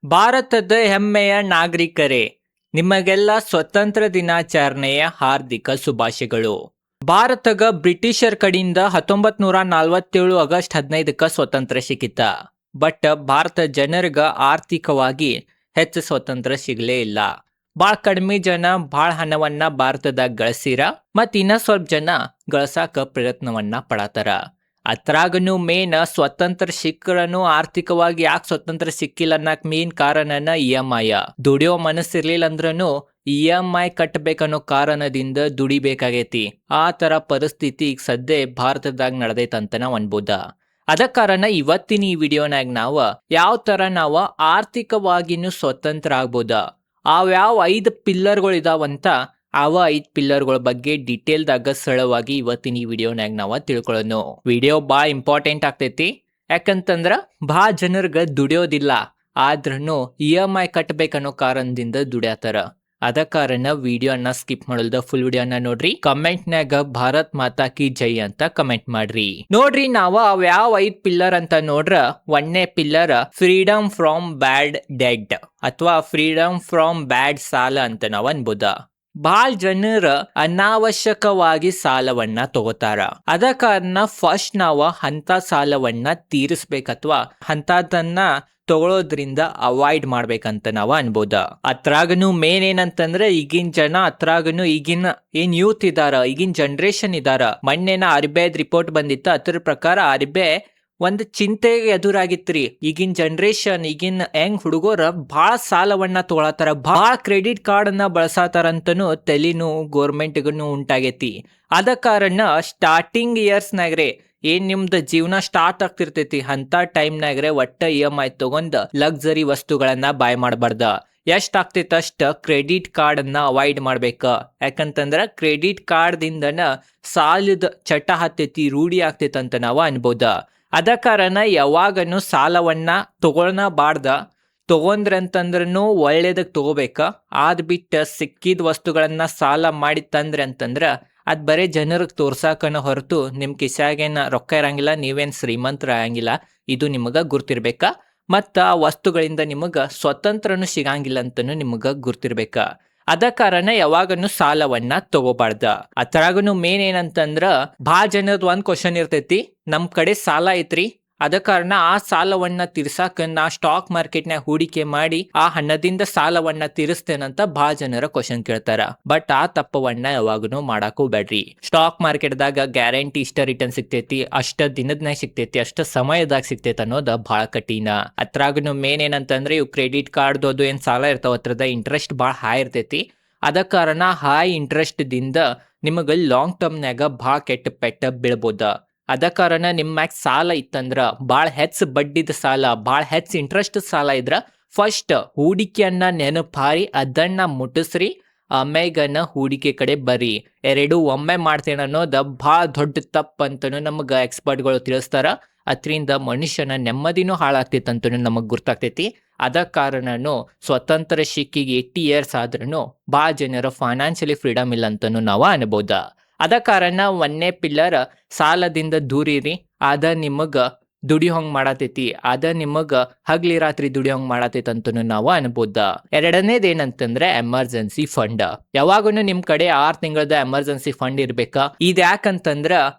ಭಾರತದ ಹೆಮ್ಮೆಯ ನಾಗರಿಕರೇ, ನಿಮಗೆಲ್ಲ ಸ್ವತಂತ್ರ ದಿನಾಚರಣೆಯ ಹಾರ್ದಿಕ ಶುಭಾಶಯಗಳು. ಭಾರತಗ ಬ್ರಿಟಿಷರ್ ಕಡೆಯಿಂದ 1947 ಆಗಸ್ಟ್ 15ಕ್ಕ ಸ್ವತಂತ್ರ ಸಿಕ್ಕಿತ. ಬಟ್ ಭಾರತ ಜನರಿಗ ಆರ್ಥಿಕವಾಗಿ ಹೆಚ್ಚು ಸ್ವತಂತ್ರ ಸಿಗಲೇ ಇಲ್ಲ. ಭಾಳ ಕಡಿಮೆ ಜನ ಭಾಳ ಹಣವನ್ನ ಭಾರತದಾಗ ಗಳಿಸಿರ ಮತ್ ಇನ್ನ ಸ್ವಲ್ಪ ಜನ ಗಳಸಾಕ ಪ್ರಯತ್ನವನ್ನ ಪಡತಾರ. ಅದ್ರಾಗನು ಮೇನ್ ಸ್ವತಂತ್ರ ಸಿಕ್ಕರನು ಆರ್ಥಿಕವಾಗಿ ಯಾಕೆ ಸ್ವತಂತ್ರ ಸಿಕ್ಕಿಲ್ಲ ಅನ್ನಕ್ ಮೇನ್ ಕಾರಣನ EMI. ದುಡಿಯೋ ಮನಸ್ಸಿರ್ಲಿಲ್ಲ ಅಂದ್ರನು EMI ಕಟ್ಟಬೇಕನ್ನೋ ಕಾರಣದಿಂದ ದುಡಿಬೇಕಾಗೈತಿ. ಆ ತರ ಪರಿಸ್ಥಿತಿ ಈಗ ಸದ್ಯ ಭಾರತದಾಗ ನಡೆದೈತಂತ ನಾವ್ ಅನ್ಬೋದ. ಅದ ಕಾರಣ ಇವತ್ತಿನ ಈ ವಿಡಿಯೋನಾಗ ನಾವು ಯಾವ ತರ ನಾವು ಆರ್ಥಿಕವಾಗಿನೂ ಸ್ವತಂತ್ರ ಆಗ್ಬೋದ, ಯಾವ 5 ಪಿಲ್ಲರ್ಗಳು ಇದಾವಂತ ಅವ 5 ಪಿಲ್ಲರ್ಗಳ ಬಗ್ಗೆ ಡಿಟೇಲ್ದಾಗ ಸರಳವಾಗಿ ಇವತ್ತಿನ ಈ ವಿಡಿಯೋನಾಗ ನಾವು ತಿಳ್ಕೊಳ್ಳೋಣ. ವಿಡಿಯೋ ಭಾಳ ಇಂಪಾರ್ಟೆಂಟ್ ಆಗ್ತೈತಿ. ಯಾಕಂತಂದ್ರ ಭಾಳ ಜನರ್ಗ ದುಡಿಯೋದಿಲ್ಲ, ಆದ್ರೂ EMI ಕಟ್ಟಬೇಕನ್ನೋ ಕಾರಣದಿಂದ ದುಡಿಯತಾರ. ಅದ ಕಾರಣ ವಿಡಿಯೋನ ಸ್ಕಿಪ್ ಮಾಡಲ್ದ ಫುಲ್ ವಿಡಿಯೋನ ನೋಡ್ರಿ. ಕಮೆಂಟ್ನಾಗ ಭಾರತ್ ಮಾತಾ ಕಿ ಜೈ ಅಂತ ಕಮೆಂಟ್ ಮಾಡ್ರಿ. ನೋಡ್ರಿ, ನಾವ ಯಾವ 5 ಪಿಲ್ಲರ್ ಅಂತ ನೋಡ್ರ, 1ನೇ pillar freedom from bad debt ಅಥವಾ ಫ್ರೀಡಮ್ ಫ್ರಾಮ್ ಬ್ಯಾಡ್ ಸಾಲ ಅಂತ ನಾವ್ ಅನ್ಬೋದ. ಭಾಳ ಜನರ ಅನಾವಶ್ಯಕವಾಗಿ ಸಾಲವನ್ನ ತಗೋತಾರ. ಅದ ಕಾರಣ ಫಸ್ಟ್ ನಾವು ಅಂತ ಸಾಲವನ್ನ ತೀರಿಸ್ಬೇಕತ್ವಾ ಅಂತದನ್ನ ತಗೊಳೋದ್ರಿಂದ ಅವಾಯ್ಡ್ ಮಾಡ್ಬೇಕಂತ ನಾವ ಅನ್ಬೋದ. ಅದ್ರಾಗನು ಮೇನ್ ಏನಂತಂದ್ರೆ ಈಗಿನ ಜನ, ಅದ್ರಾಗನು ಈಗಿನ ಏನ್ ಯೂತ್ ಇದಾರ, ಈಗಿನ ಜನರೇಷನ್ ಇದಾರ. ಮೊನ್ನೆನ RBI ರಿಪೋರ್ಟ್ ಬಂದಿತ್ತು. ಅದ್ರ ಪ್ರಕಾರ RBI ಒಂದು ಚಿಂತೆಗೆ ಎದುರಾಗಿತ್ರಿ. ಈಗಿನ ಜನರೇಷನ್, ಈಗಿನ ಹೆಂಗ್ ಹುಡುಗರ ಭಾಳ ಸಾಲವನ್ನ ತಗೊಳತಾರ, ಭಾಳ ಕ್ರೆಡಿಟ್ ಕಾರ್ಡ್ ಅನ್ನ ಬಳಸತಾರಂತನು ತಲೆನೂ ಗೋರ್ಮೆಂಟ್ಗೂ ಉಂಟಾಗೈತಿ. ಅದ ಕಾರಣ ಸ್ಟಾರ್ಟಿಂಗ್ ಇಯರ್ಸ್ನಾಗ್ರೆ ಏನ್ ನಿಮ್ದು ಜೀವನ ಸ್ಟಾರ್ಟ್ ಆಗ್ತಿರ್ತೈತಿ ಅಂತ ಟೈಮ್ನಾಗ್ರೆ ಒಟ್ಟ EMI ತಗೊಂಡ್ ಲಕ್ಸರಿ ವಸ್ತುಗಳನ್ನ ಬಾಯ್ ಮಾಡಬಾರ್ದ. ಎಷ್ಟ್ ಆಗ್ತೈತೆ ಅಷ್ಟ ಕ್ರೆಡಿಟ್ ಕಾರ್ಡ್ ಅನ್ನ ಅವಾಯ್ಡ್ ಮಾಡ್ಬೇಕ. ಯಾಕಂತಂದ್ರ ಕ್ರೆಡಿಟ್ ಕಾರ್ಡ್ ದಿಂದನ ಸಾಲದ ಚಟ ಹತ್ತೈತಿ, ರೂಢಿ ಆಗ್ತೈತಿ ಅಂತ ನಾವ ಅನ್ಬೋದ. ಅದ ಕಾರಣ ಯಾವಾಗನು ಸಾಲವನ್ನ ತಗೊಳ್ನಬಾರ್ದ. ತಗೊಂಡ್ರಂತಂದ್ರೂ ಒಳ್ಳೇದಕ್ ತಗೋಬೇಕ. ಆದ್ ಬಿಟ್ಟ ಸಿಕ್ಕಿದ ವಸ್ತುಗಳನ್ನ ಸಾಲ ಮಾಡಿ ತಂದ್ರಿ ಅಂತಂದ್ರ ಅದ್ ಬರೇ ಜನರಿಗೆ ತೋರ್ಸಾಕನ ಹೊರತು ನಿಮ್ ಕಿಸ್ಯಾಗೇನ ರೊಕ್ಕ ಇರಂಗಿಲ್ಲ, ನೀವೇನ್ ಶ್ರೀಮಂತರ ಆಗಂಗಿಲ್ಲ. ಇದು ನಿಮಗ ಗುರ್ತಿರ್ಬೇಕ. ಮತ್ತ ಆ ವಸ್ತುಗಳಿಂದ ನಿಮಗ ಸ್ವತಂತ್ರನು ಸಿಗಂಗಿಲ್ಲ ಅಂತನು ನಿಮಗ ಗುರ್ತಿರ್ಬೇಕ. ಅದ ಕಾರಣ ಯಾವಾಗನು ಸಾಲವನ್ನ ತಗೋಬಾರ್ದ. ಅದ್ರಾಗನು ಮೇನ್ ಏನಂತಂದ್ರ ಭಾಳ ಜನದ ಒಂದ್ ಕ್ವಶನ್ ಇರ್ತೈತಿ, ನಮ್ ಕಡೆ ಸಾಲ ಐತ್ರಿ, ಅದ ಕಾರಣ ಆ ಸಾಲವನ್ನ ತೀರ್ಸಾಕ ನಾ ಸ್ಟಾಕ್ ಮಾರ್ಕೆಟ್ನ್ಯಾಗ ಹೂಡಿಕೆ ಮಾಡಿ ಆ ಹಣದಿಂದ ಸಾಲವನ್ನ ತೀರಿಸ್ತೇನಂತ ಭಾಳ ಜನರ ಕ್ವಶನ್ ಕೇಳ್ತಾರ. ಬಟ್ ಆ ತಪ್ಪವನ್ನ ಯಾವಾಗನು ಮಾಡಾಕೂ ಬೇಡ್ರಿ. ಸ್ಟಾಕ್ ಮಾರ್ಕೆಟ್ದಾಗ ಗ್ಯಾರಂಟಿ ಇಷ್ಟ ರಿಟರ್ನ್ ಸಿಗ್ತೈತಿ, ಅಷ್ಟ ದಿನದ್ನಾಗ ಸಿಗ್ತೈತಿ, ಅಷ್ಟ ಸಮಯದಾಗ ಸಿಗ್ತೈತಿ ಅನ್ನೋದ ಭಾಳ ಕಠಿಣ. ಅದ್ರಾಗನು ಮೇನ್ ಏನಂತಂದ್ರೆ ಇವು ಕ್ರೆಡಿಟ್ ಕಾರ್ಡ್ ಅದು ಏನ್ ಸಾಲ ಇರ್ತಾವ ಅದ್ರದ ಇಂಟ್ರೆಸ್ಟ್ ಭಾಳ ಹೈ ಇರ್ತೈತಿ. ಅದ ಕಾರಣ ಹೈ ಇಂಟ್ರೆಸ್ಟ್ ದಿಂದ ನಿಮಗ ಲಾಂಗ್ ಟರ್ಮ್ನ್ಯಾಗ ಭಾಳ ಕೆಟ್ಟ ಪೆಟ್ಟ ಬೀಳ್ಬೋದ. ಅದ ಕಾರಣ ನಿಮ್ಮ ಮ್ಯಾಗ ಸಾಲ ಇತ್ತಂದ್ರ ಭಾಳ ಹೆಚ್ಚು ಬಡ್ಡಿದ ಸಾಲ, ಭಾಳ ಹೆಚ್ಚು ಇಂಟ್ರೆಸ್ಟ್ ಸಾಲ ಇದ್ರ ಫಸ್ಟ್ ಹೂಡಿಕೆಯನ್ನ ನೆನಪಾರಿ ಅದನ್ನ ಮುಟ್ಟಿಸ್ರಿ, ಆಮೇಗನ ಹೂಡಿಕೆ ಕಡೆ ಬರ್ರಿ. ಎರಡು ಒಮ್ಮೆ ಮಾಡ್ತೇನೆ ಅನ್ನೋದ ಭಾಳ ದೊಡ್ಡ ತಪ್ಪಂತನು ನಮಗ ಎಕ್ಸ್ಪರ್ಟ್ಗಳು ತಿಳಿಸ್ತಾರ. ಅದರಿಂದ ಮನುಷ್ಯನ ನೆಮ್ಮದಿನೂ ಹಾಳಾಗ್ತೈತಂತನು ನಮಗ್ ಗುರ್ತಾಗ್ತೈತಿ. ಅದ ಕಾರಣನು ಸ್ವತಂತ್ರ ಸಿಕ್ಕಿಗೆ 80 ಇಯರ್ಸ್ ಆದ್ರೂ ಭಾಳ ಜನರ ಫೈನಾನ್ಷಿಯಲಿ ಫ್ರೀಡಮ್ ಇಲ್ಲ ಅಂತನು ನಾವ ಅನ್ಬೋದ. ಅದ ಕಾರಣ 1ನೇ ಪಿಲ್ಲರ್ ಸಾಲದಿಂದ ದೂರಿರಿ. ಅದ ನಿಮಗ ದುಡಿಯೋಂಗ್ ಮಾಡತೈತಿ, ಅದ ನಿಮಗ ಹಗ್ಲಿ ರಾತ್ರಿ ದುಡಿಯೋಂಗ್ ಮಾಡತೈತಿ ಅಂತನು ನಾವು ಅನ್ಬೋದ. 2ನೇದ್ ಏನಂತಂದ್ರೆ ಎಮರ್ಜೆನ್ಸಿ ಫಂಡ್. ಯಾವಾಗನು ನಿಮ್ ಕಡೆ 6 ತಿಂಗಳದ ಎಮರ್ಜೆನ್ಸಿ ಫಂಡ್ ಇರ್ಬೇಕ. ಇದ್ ಯಾಕಂತಂದ್ರ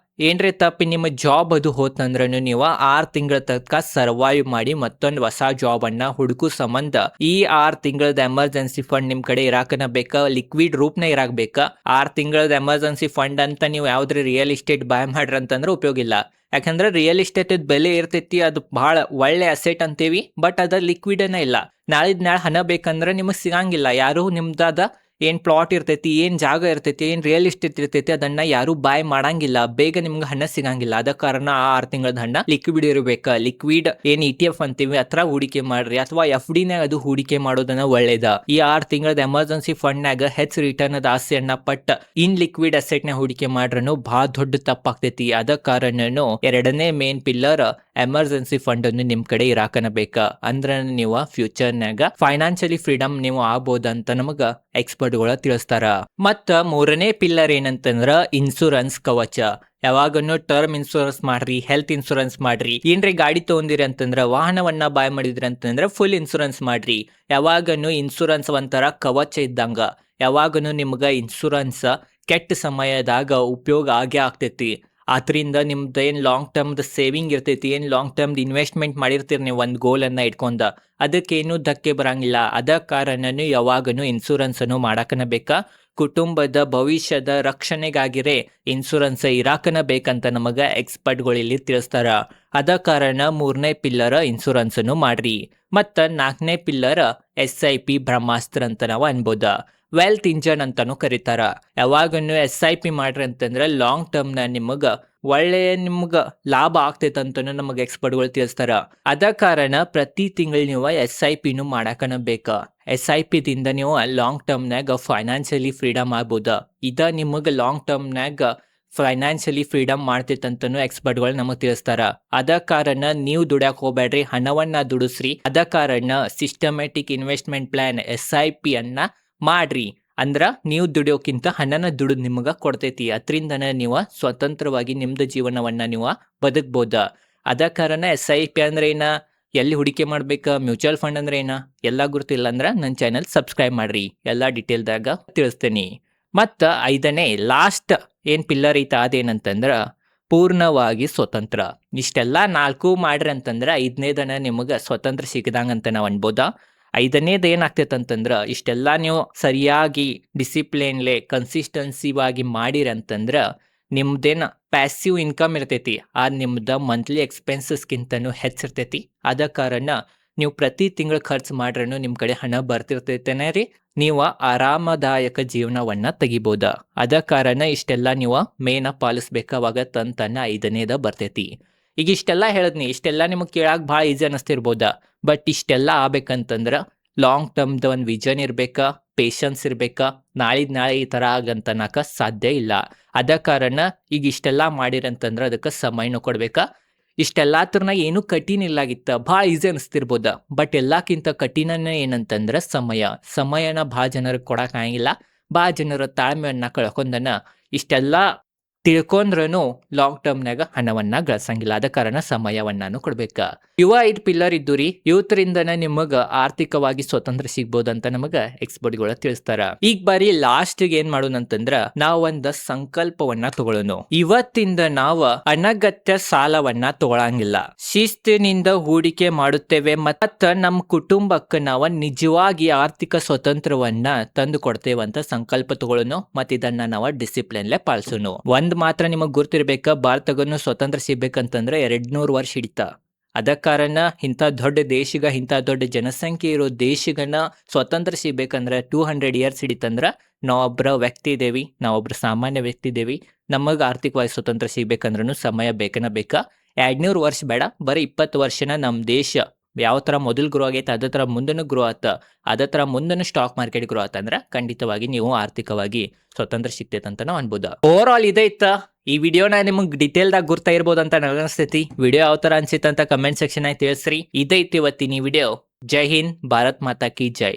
ಏನ್ರೆ ತಪ್ಪಿ ನಿಮ್ಮ ಜಾಬ್ ಅದು ಹೋತಂದ್ರನು ನೀವು 6 ತಿಂಗಳ ತನಕ ಸರ್ವೈವ್ ಮಾಡಿ ಮತ್ತೊಂದು ಹೊಸ ಜಾಬ್ ಅನ್ನ ಹುಡುಕು ಸಂಬಂಧ ಈ 6 ತಿಂಗಳದ ಎಮರ್ಜೆನ್ಸಿ ಫಂಡ್ ನಿಮ್ ಕಡೆ ಇರಾಕನ ಬೇಕ, ಲಿಕ್ವಿಡ್ ರೂಪ್ನ ಇರಾಕ್ಬೇಕ. 6 ತಿಂಗಳದ ಎಮರ್ಜೆನ್ಸಿ ಫಂಡ್ ಅಂತ ನೀವು ಯಾವ್ದ್ರ ರಿಯಲ್ ಎಸ್ಟೇಟ್ ಬಾಯ್ ಮಾಡ್ರಿ ಅಂತಂದ್ರೆ ಉಪಯೋಗ ಇಲ್ಲ. ಯಾಕಂದ್ರೆ ರಿಯಲ್ ಎಸ್ಟೇಟ್ ಬೆಲೆ ಇರ್ತೈತಿ, ಅದು ಬಹಳ ಒಳ್ಳೆ ಅಸೆಟ್ ಅಂತೀವಿ. ಬಟ್ ಅದ ಲಿಕ್ವಿಡನ ಇಲ್ಲ. ನಾಳಿದ್ ನಾಳೆ ಹಣ ಬೇಕಂದ್ರೆ ನಿಮಗ್ ಸಿಗಂಗಿಲ್ಲ. ಯಾರು ನಿಮ್ದಾದ ಏನ್ ಪ್ಲಾಟ್ ಇರ್ತೈತಿ, ಏನ್ ಜಾಗ ಇರ್ತೈತಿ, ಏನ್ ರಿಯಲ್ ಎಸ್ಟೇಟ್ ಇರ್ತೈತಿ ಅದನ್ನ ಯಾರು ಬಾಯ್ ಮಾಡಂಗಿಲ್ಲ, ಬೇಗ ನಿಮ್ಗೆ ಹಣ ಸಿಗಂಗಿಲ್ಲ. ಅದ ಕಾರಣ ಆ 6 ತಿಂಗಳದ ಹಣ ಲಿಕ್ವಿಡ್ ಇರಬೇಕ. ಲಿಕ್ವಿಡ್ ಏನ್ ETF ಅಂತೀವಿ ಅತ್ರ ಹೂಡಿಕೆ ಮಾಡ್ರಿ, ಅಥವಾ FD ನಾಗ ಅದು ಹೂಡಿಕೆ ಮಾಡೋದನ್ನ ಒಳ್ಳೇದ. ಈ 6 ತಿಂಗಳದ ಎಮರ್ಜೆನ್ಸಿ ಫಂಡ್ ನಾಗ ಹೆಚ್ಚು ರಿಟರ್ನ್ ಅದ ಆಸೆಯನ್ನ ಪಟ್ಟ ಇನ್ ಲಿಕ್ವಿಡ್ ಅಸೆಟ್ ನ ಹೂಡಿಕೆ ಮಾಡ್ರನು ಬಹಳ ದೊಡ್ಡ ತಪ್ಪಾಗ್ತೈತಿ. ಅದ ಕಾರಣನು 2ನೇ ಮೇನ್ ಪಿಲ್ಲರ್ ಎಮರ್ಜೆನ್ಸಿ ಫಂಡ್ ಅನ್ನು ನಿಮ್ ಕಡೆ ಇರಾಕನ ಬೇಕ. ಅಂದ್ರ ನೀವು ಫ್ಯೂಚರ್ ನಾಗ ಫೈನಾನ್ಷಿಯಲಿ ಫ್ರೀಡಮ್ ನೀವು ಆಗ್ಬೋದಂತ ನಮಗ ಎಕ್ಸ್ಪರ್ಟ್ ಗಳು ತಿಳಿಸ್ತಾರ. ಮತ್ತ 3ನೇ ಪಿಲ್ಲರ್ ಏನಂತಂದ್ರ ಇನ್ಶೂರೆನ್ಸ್ ಕವಚ. ಯಾವಾಗನು ಟರ್ಮ್ ಇನ್ಶೂರೆನ್ಸ್ ಮಾಡ್ರಿ, ಹೆಲ್ತ್ ಇನ್ಶೂರೆನ್ಸ್ ಮಾಡ್ರಿ. ಏನ್ರಿ ಗಾಡಿ ತಗೊಂಡಿರಿ ಅಂತಂದ್ರ, ವಾಹನವನ್ನ ಬಾಯ್ ಮಾಡಿದ್ರಿ ಅಂತಂದ್ರ ಫುಲ್ ಇನ್ಶೂರೆನ್ಸ್ ಮಾಡ್ರಿ. ಯಾವಾಗನು ಇನ್ಶೂರೆನ್ಸ್ ಒಂಥರ ಕವಚ ಇದ್ದಂಗ. ಯಾವಾಗನು ನಿಮ್ಗ ಇನ್ಶೂರೆನ್ಸ್ ಕೆಟ್ಟ ಸಮಯದಾಗ ಉಪಯೋಗ ಆಗೇ ಆಗ್ತೈತಿ. ಆದ್ರಿಂದ ನಿಮ್ದು ಏನ್ ಲಾಂಗ್ ಟರ್ಮ್ದ ಸೇವಿಂಗ್ ಇರ್ತೈತಿ, ಏನ್ ಲಾಂಗ್ ಟರ್ಮ್ದ ಇನ್ವೆಸ್ಟ್ಮೆಂಟ್ ಮಾಡಿರ್ತೀರಿ ನೀವು ಒಂದು ಗೋಲ್ ಅನ್ನ ಇಟ್ಕೊಂಡ, ಅದಕ್ಕೇನು ಧಕ್ಕೆ ಬರಂಗಿಲ್ಲ. ಅದ ಕಾರಣನು ಯಾವಾಗನು ಇನ್ಶೂರೆನ್ಸ್ ಅನ್ನು ಮಾಡಾಕನ ಬೇಕಾ. ಕುಟುಂಬದ ಭವಿಷ್ಯದ ರಕ್ಷಣೆಗಾಗಿರೇ ಇನ್ಶೂರೆನ್ಸ್ ಇರಾಕನ ಬೇಕಂತ ನಮಗ ಎಕ್ಸ್ಪರ್ಟ್ಗಳು ಇಲ್ಲಿ ತಿಳಿಸ್ತಾರ. ಅದ ಕಾರಣ 3ನೇ ಪಿಲ್ಲರ್ ಇನ್ಶೂರೆನ್ಸ್ ಅನ್ನು ಮಾಡ್ರಿ. ಮತ್ತ 4ನೇ ಪಿಲ್ಲರ್ SIP ಬ್ರಹ್ಮಾಸ್ತ್ರ ಅಂತ ನಾವು ಅನ್ಬೋದ. ವೆಲ್ತ್ ಇಂಜನ್ ಅಂತಾನು ಕರೀತಾರ. ಯಾವಾಗನು SIP ಮಾಡ್ರಿ ಅಂತಂದ್ರೆ ಲಾಂಗ್ ಟರ್ಮ್ನ ನಿಮಗ ಒಳ್ಳೆಯ ನಿಮ್ಗ ಲಾಭ ಆಗ್ತೈತೆ ಅಂತಾನು ನಮಗೆ ಎಕ್ಸ್ಪರ್ಟ್ಗಳು ತಿಳಿಸ್ತಾರ. ಅದ ಕಾರಣ ಪ್ರತಿ ತಿಂಗಳು ನೀವು SIP ನು ಮಾಡಾಕನ ಬೇಕ. SIP ದಿಂದ ನೀವು ಲಾಂಗ್ ಟರ್ಮ್ನಾಗ ಫೈನಾನ್ಷಿಯಲಿ ಫ್ರೀಡಮ್ ಆಗ್ಬೋದ. ಇದ ನಿಮಗ ಲಾಂಗ್ ಟರ್ಮ್ನಾಗ ಫೈನಾನ್ಷಿಯಲಿ ಫ್ರೀಡಮ್ ಮಾಡ್ತೈತಂತನೂ ಎಕ್ಸ್ಪರ್ಟ್ಗಳು ನಮಗೆ ತಿಳಿಸ್ತಾರ. ಅದ ಕಾರಣ ನೀವು ದುಡ್ಯಾಕ್ ಹೋಗ್ಬೇಡ್ರಿ, ಹಣವನ್ನ ದುಡಿಸ್ರಿ. ಅದ ಕಾರಣ ಸಿಸ್ಟಮ್ಯಾಟಿಕ್ ಇನ್ವೆಸ್ಟ್ಮೆಂಟ್ ಪ್ಲಾನ್ SIP ಅನ್ನ ಮಾಡ್ರಿ. ಅಂದ್ರ ನೀವು ದುಡಿಯೋಕ್ಕಿಂತ ಹಣನ ದುಡಿದ್ ನಿಮಗ ಕೊಡ್ತೈತಿ. ಅದರಿಂದನ ನೀವು ಸ್ವತಂತ್ರವಾಗಿ ನಿಮ್ದು ಜೀವನವನ್ನ ನೀವು ಬದುಕ್ಬೋದ. ಅದ ಕಾರಣ SIP ಅಂದ್ರೆ ಏನ, ಎಲ್ಲಿ ಹೂಡಿಕೆ ಮಾಡ್ಬೇಕ, ಮ್ಯೂಚುವಲ್ ಫಂಡ್ ಅಂದ್ರೆ ಏನ ಎಲ್ಲ ಗೊತ್ತಿಲ್ಲ ಅಂದ್ರ ನನ್ನ ಚಾನಲ್ ಸಬ್ಸ್ಕ್ರೈಬ್ ಮಾಡ್ರಿ, ಎಲ್ಲಾ ಡಿಟೇಲ್ದಾಗ ತಿಳಿಸ್ತೇನಿ. ಮತ್ತ 5ನೇ ಲಾಸ್ಟ್ ಏನ್ ಪಿಲ್ಲರ್ ಐತ ಅದೇನಂತಂದ್ರ ಪೂರ್ಣವಾಗಿ ಸ್ವತಂತ್ರ. ಇಷ್ಟೆಲ್ಲಾ 4 ಮಾಡ್ರಿ ಅಂತಂದ್ರ 5ನೇದನ ನಿಮಗ ಸ್ವತಂತ್ರ ಸಿಗದಂಗಂತ ನಾವು ಅನ್ಬೋದ. 5ನೇದು ಏನಾಗ್ತೈತೆ ಅಂತಂದ್ರ ಇಷ್ಟೆಲ್ಲಾ ನೀವು ಸರಿಯಾಗಿ ಡಿಸಿಪ್ಲಿನ್ಲೆ ಕನ್ಸಿಸ್ಟೆನ್ಸಿವಾಗಿ ಮಾಡಿರಿ ಅಂತಂದ್ರ ನಿಮ್ದೇನ ಪ್ಯಾಸಿವ್ ಇನ್ಕಮ್ ಇರ್ತೈತಿ, ಆ ನಿಮ್ದ ಮಂತ್ಲಿ ಎಕ್ಸ್ಪೆನ್ಸಸ್ಗಿಂತನೂ ಹೆಚ್ಚಿರ್ತೈತಿ. ಅದ ಕಾರಣ ನೀವು ಪ್ರತಿ ತಿಂಗಳು ಖರ್ಚು ಮಾಡ್ರೂ ನಿಮ್ಮ ಕಡೆ ಹಣ ಬರ್ತಿರ್ತೈತೇನೆ ರೀ. ನೀವು ಆರಾಮದಾಯಕ ಜೀವನವನ್ನ ತೆಗಿಬೋದ. ಅದ ಕಾರಣ ಇಷ್ಟೆಲ್ಲ ನೀವು ಮೇನ ಪಾಲಿಸ್ಬೇಕಾವಾಗ ತನ್ನ 5ನೇದ ಬರ್ತೈತಿ. ಈಗ ಇಷ್ಟೆಲ್ಲ ಹೇಳದ್ನಿ, ಇಷ್ಟೆಲ್ಲ ನಿಮಗೆ ಕೇಳಾಕ್ ಭಾಳ ಈಜಿ ಅನ್ನಿಸ್ತಿರ್ಬೋದ. ಬಟ್ ಇಷ್ಟೆಲ್ಲ ಆಗ್ಬೇಕಂತಂದ್ರ ಲಾಂಗ್ ಟರ್ಮ್ದ ಒಂದು ವಿಷನ್ ಇರ್ಬೇಕಾ, ಪೇಷನ್ಸ್ ಇರ್ಬೇಕಾ. ನಾಳಿದ್ ನಾಳೆ ಈ ಥರ ಆಗಂತನಕ ಸಾಧ್ಯ ಇಲ್ಲ. ಅದ ಕಾರಣ ಈಗ ಇಷ್ಟೆಲ್ಲ ಮಾಡಿರಂತಂದ್ರ ಅದಕ್ಕೆ ಸಮಯನೂ ಕೊಡ್ಬೇಕಾ. ಇಷ್ಟೆಲ್ಲಾತ್ರನಾಗ ಏನು ಕಠಿಣ ಇಲ್ಲಾಗಿತ್ತ, ಭಾಳ ಈಸಿ ಅನಿಸ್ತಿರ್ಬೋದ. ಬಟ್ ಎಲ್ಲಕ್ಕಿಂತ ಕಠಿಣನೇ ಏನಂತಂದ್ರ ಸಮಯನ ಭಾಳ ಜನರಿಗೆ ಕೊಡಕ್ ಆಗಿಲ್ಲ. ಭಾಳ ಜನರ ತಾಳ್ಮೆಯನ್ನ ಕಳ್ಕೊಂಡನ ಇಷ್ಟೆಲ್ಲ ತಿಳ್ಕೊಂಡ್ರೂ ಲಾಂಗ್ ಟರ್ಮ್ನಾಗ ಹಣವನ್ನ ಗಳಿಸಂಗಿಲ್ಲ. ಅದ ಕಾರಣ ಸಮಯವನ್ನಾನು ಕೊಡ್ಬೇಕ. ಇವ 5 ಪಿಲ್ಲರ್ ಇದ್ದು ರೀ, ಇವತ್ತರಿಂದನ ನಿಮಗ ಆರ್ಥಿಕವಾಗಿ ಸ್ವತಂತ್ರ ಸಿಗ್ಬೋದಂತ ನಮಗ ಎಕ್ಸ್ಪರ್ಟ್ಗಳು ತಿಳಿಸ್ತಾರ. ಈಗ ಬಾರಿ ಲಾಸ್ಟ್ಗೆ ಏನ್ ಮಾಡೋಣಂತಂದ್ರ ನಾವು ಒಂದ ಸಂಕಲ್ಪವನ್ನ ತಗೊಳ್ಳೋಣ. ಇವತ್ತಿಂದ ನಾವು ಅನಗತ್ಯ ಸಾಲವನ್ನ ತಗೊಳಂಗಿಲ್ಲ, ಶಿಸ್ತಿನಿಂದ ಹೂಡಿಕೆ ಮಾಡುತ್ತೇವೆ. ಮತ್ತ ನಮ್ಮ ಕುಟುಂಬಕ್ಕೆ ನಾವು ನಿಜವಾಗಿ ಆರ್ಥಿಕ ಸ್ವತಂತ್ರವನ್ನ ತಂದು ಕೊಡ್ತೇವಂತ ಸಂಕಲ್ಪ ತಗೊಳ್ಳೋಣ. ಮತ್ತ ಇದನ್ನ ನಾವು ಡಿಸಿಪ್ಲಿನ್ಲೆ ಪಾಲಿಸೋಣ. ಒಂದ್ ಮಾತ್ರ ನಿಮಗ್ ಗುರ್ತಿರ್ಬೇಕ, ಭಾರತಗನ್ನು ಸ್ವತಂತ್ರ ಸಿಗ್ಬೇಕಂತಂದ್ರೆ 200 ವರ್ಷ ಹಿಡಿತ. ಅದ ಕಾರಣ ಇಂಥ ದೊಡ್ಡ ದೇಶಗ, ಇಂಥ ದೊಡ್ಡ ಜನಸಂಖ್ಯೆ ಇರೋ ದೇಶಗನ್ನ ಸ್ವತಂತ್ರ ಸಿಗ್ಬೇಕಂದ್ರೆ 200 ಇಯರ್ಸ್ ಹಿಡಿತಂದ್ರ ನಾವೊಬ್ಬರ ವ್ಯಕ್ತಿ ಇದೇವಿ, ನಾವೊಬ್ರು ಸಾಮಾನ್ಯ ವ್ಯಕ್ತಿ ಇದೇವಿ. ನಮಗ ಆರ್ಥಿಕವಾಗಿ ಸ್ವತಂತ್ರ ಸಿಗ್ಬೇಕಂದ್ರೂ ಸಮಯ ಬೇಕನ ಬೇಕಾ. 200 ವರ್ಷ ಬೇಡ, ಬರೀ 20 ವರ್ಷನ ನಮ್ಮ ದೇಶ ಯಾವ ಥರ ಮೊದಲು ಗ್ರೋ ಆಗೈತೆ ಅದೇ ಥರ ಮುಂದೂ ಗ್ರೋ ಆತ, ಅದೇ ಥರ ಮುಂದೂ ಸ್ಟಾಕ್ ಮಾರ್ಕೆಟ್ ಗ್ರೋ ಆತಂದ್ರೆ ಖಂಡಿತವಾಗಿ ನೀವು ಆರ್ಥಿಕವಾಗಿ ಸ್ವತಂತ್ರ ಸಿಗ್ತೈತೆ ಅಂತ ನಾವು ಅನ್ಬೋದ. ಓವರ್ ಆಲ್ ಇದೈತ ಈ ವಿಡಿಯೋನ ನಿಮಗೆ ಡಿಟೇಲ್ದಾಗ ಗುರ್ತಾ ಇರ್ಬೋದು ಅಂತ ನನಗೆ ಅನಿಸ್ತೈತಿ. ವಿಡಿಯೋ ಯಾವ ಥರ ಅನ್ಸಿತ್ತು ಅಂತ ಕಮೆಂಟ್ ಸೆಕ್ಷನ್ ಆಗಿ ತಿಳಿಸ್ರಿ. ಇದೈತಿ ಇವತ್ತಿನ ಈ ವಿಡಿಯೋ. ಜೈ ಹಿಂದ್, ಭಾರತ್ ಮಾತಾ ಕಿ ಜೈ.